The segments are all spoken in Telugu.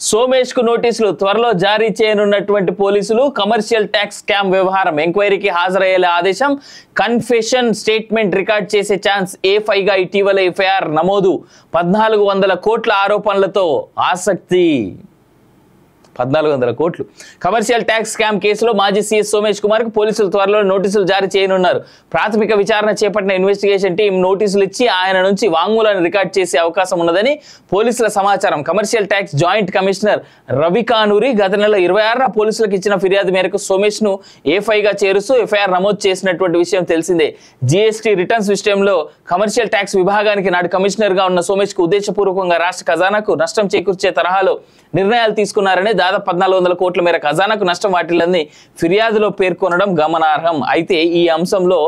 సోమేష్ కు నోటీసులు త్వరలో జారీ చేయనున్నటువంటి పోలీసులు. కమర్షియల్ ట్యాక్స్ స్కామ్ వ్యవహారం ఎంక్వైరీకి హాజరయ్యేలా ఆదేశం. కన్ఫెషన్ స్టేట్మెంట్ రికార్డ్ చేసే ఛాన్స్. A5గా ఇటీవల ఎఫ్ఐఆర్ నమోదు. 1400 కోట్ల ఆరోపణలతో ఆసక్తి. 1400 కోట్లు. కమర్షియల్ ట్యాక్స్ స్కామ్ కేసులో మాజీ సీఎస్ సోమేష్ కుమార్ కు పోలీసులు త్వరలో నోటీసులు జారీ చేయనున్నారు. ప్రాథమిక విచారణ చేపట్టిన ఇన్వెస్టిగేషన్ టీం నోటీసులు ఇచ్చి ఆయన నుంచి వాంగ్మూలాన్ని రికార్డ్ చేసే అవకాశం ఉన్నదని పోలీసుల సమాచారం. Commercial tax joint commissioner Ravi Kanuri గత నెల 26న పోలీసులకు ఇచ్చిన ఫిర్యాదు మేరకు సోమేష్ ను A5గా చేరుస్తూ ఎఫ్ఐఆర్ నమోదు చేసినటువంటి విషయం తెలిసిందే. జీఎస్టీ రిటర్న్స్ విషయంలో కమర్షియల్ ట్యాక్స్ విభాగానికి నాడు కమిషనర్ గా ఉన్న సోమేష్ కు ఉద్దేశపూర్వకంగా రాష్ట్ర ఖజానాకు నష్టం చేకూర్చే తరహాలో నిర్ణయాలు తీసుకున్నారని, దాదాపు 1400 కోట్ల మేర ఖజానాకు నష్టం వాటిల్లని ఫిర్యాదులో పేర్కొనడం గమనార్హం. అయితే ఈ అంశంలో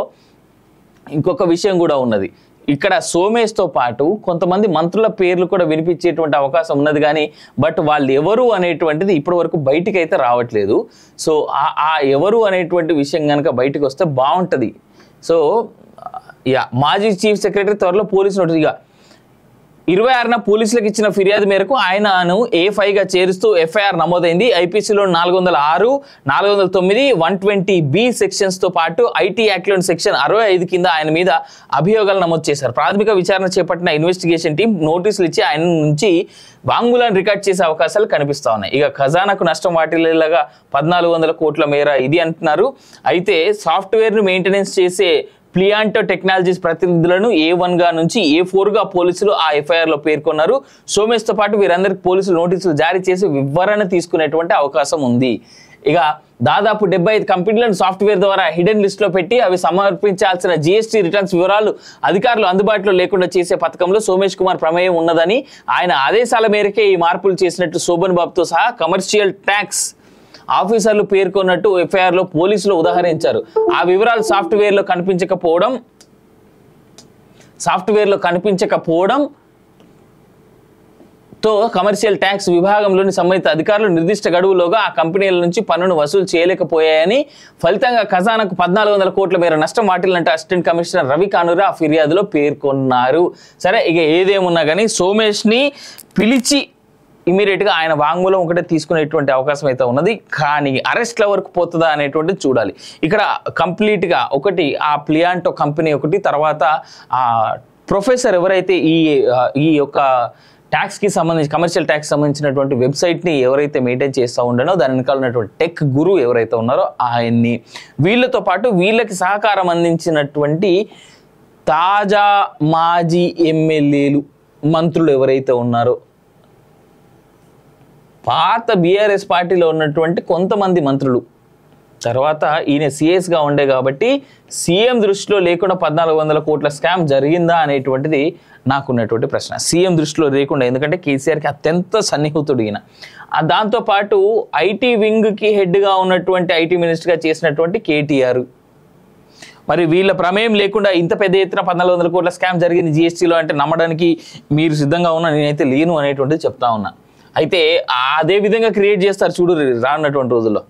ఇంకొక విషయం కూడా ఉన్నది. ఇక్కడ సోమేష్తో పాటు కొంతమంది మంత్రుల పేర్లు కూడా వినిపించేటువంటి అవకాశం ఉన్నది, కానీ బట్ వాళ్ళు ఎవరు అనేటువంటిది ఇప్పటి వరకు బయటికి అయితే రావట్లేదు. సో ఆ ఎవరు అనేటువంటి విషయం కనుక బయటకు వస్తే బాగుంటుంది. సో మాజీ చీఫ్ సెక్రటరీ త్వరలో పోలీసు నోటీసుగా 26న పోలీసులకు ఇచ్చిన ఫిర్యాదు మేరకు ఆయనను A5గా చేరుస్తూ ఎఫ్ఐఆర్ నమోదైంది. ఐపీసీలో 406, 409, 120B సెక్షన్స్తో పాటు ఐటీ యాక్ట్లోని సెక్షన్ 65 కింద ఆయన మీద అభియోగాలు నమోదు చేశారు. ప్రాథమిక విచారణ చేపట్టిన ఇన్వెస్టిగేషన్ టీం నోటీసులు ఇచ్చి ఆయన నుంచి వాంగ్మూలాన్ని రికార్డ్ చేసే అవకాశాలు కనిపిస్తా ఉన్నాయి. ఇక ఖజానాకు నష్టం వాటిల్లేలాగా 1400 కోట్ల మేర ఇది అంటున్నారు. అయితే సాఫ్ట్వేర్ను మెయింటెనెన్స్ చేసే ప్లియాంటో టెక్నాలజీస్ ప్రతినిధులను A1గా నుంచి A4గా పోలీసులు ఆ ఎఫ్ఐఆర్లో పేర్కొన్నారు. సోమేష్తో పాటు వీరందరికీ పోలీసులు నోటీసులు జారీ చేసి వివరణ తీసుకునేటువంటి అవకాశం ఉంది. ఇక దాదాపు 75 కంపెనీలను సాఫ్ట్వేర్ ద్వారా హిడెన్ లిస్ట్లో పెట్టి అవి సమర్పించాల్సిన జీఎస్టీ రిటర్న్స్ వివరాలు అధికారులు అందుబాటులో లేకుండా చేసే పథకంలో సోమేష్ కుమార్ ప్రమేయం ఉన్నదని, ఆయన ఆదేశాల మేరకే ఈ మార్పులు చేసినట్టు శోభన్ బాబుతో సహా కమర్షియల్ ట్యాక్స్ ఆఫీసర్లు పేర్కొన్నట్టు ఎఫ్ఐఆర్లో పోలీసులు ఉదాహరించారు. ఆ వివరాలు సాఫ్ట్వేర్లో కనిపించకపోవడంతో కమర్షియల్ ట్యాక్స్ విభాగంలోని సంబంధిత అధికారులు నిర్దిష్ట గడువులోగా ఆ కంపెనీల నుంచి పన్నును వసూలు చేయలేకపోయాయని, ఫలితంగా ఖజానాకు 1400 కోట్ల మేర నష్టం వాటిల్లంటే అసిస్టెంట్ కమిషనర్ రవి కానూరి ఆ ఫిర్యాదులో పేర్కొన్నారు. సరే, ఇక ఏదేమున్నా కానీ సోమేష్ని పిలిచి ఇమీడియట్గా ఆయన వాంగ్మూలం ఒకటే తీసుకునేటువంటి అవకాశం అయితే ఉన్నది. కానీ అరెస్ట్ల వరకు పోతుందా అనేటువంటిది చూడాలి. ఇక్కడ కంప్లీట్గా ఒకటి ఆ ప్లియాంటో కంపెనీ ఒకటి, తర్వాత ఆ ప్రొఫెసర్ ఎవరైతే ఈ యొక్క ట్యాక్స్కి సంబంధించి కమర్షియల్ ట్యాక్స్ సంబంధించినటువంటి వెబ్సైట్ని ఎవరైతే మెయింటైన్ చేస్తూ ఉండనో దాని వెనకాల ఉన్నటువంటి టెక్ గురు ఎవరైతే ఉన్నారో ఆయన్ని, వీళ్ళతో పాటు వీళ్ళకి సహకారం అందించినటువంటి తాజా మాజీ ఎమ్మెల్యేలు మంత్రులు ఎవరైతే ఉన్నారో, పాత బీఆర్ఎస్ పార్టీలో ఉన్నటువంటి కొంతమంది మంత్రులు, తర్వాత ఈయన సిఎస్గా ఉండే కాబట్టి సీఎం దృష్టిలో లేకుండా 1400 కోట్ల స్కామ్ జరిగిందా అనేటువంటిది నాకున్నటువంటి ప్రశ్న. సీఎం దృష్టిలో లేకుండా, ఎందుకంటే కేసీఆర్కి అత్యంత సన్నిహితుడు ఈయన. దాంతోపాటు ఐటీ వింగ్కి హెడ్గా ఉన్నటువంటి ఐటీ మినిస్టర్గా చేసినటువంటి కేటీఆర్, మరి వీళ్ళ ప్రమేయం లేకుండా ఇంత పెద్ద ఎత్తున 1400 కోట్ల స్కామ్ జరిగింది జీఎస్టీలో అంటే నమ్మడానికి మీరు సిద్ధంగా ఉన్నా, నేనైతే లేను అనేటువంటిది చెప్తా ఉన్నా. అయితే అదే విధంగా క్రియేట్ చేస్తారు చూడు రానున్నటువంటి రోజుల్లో.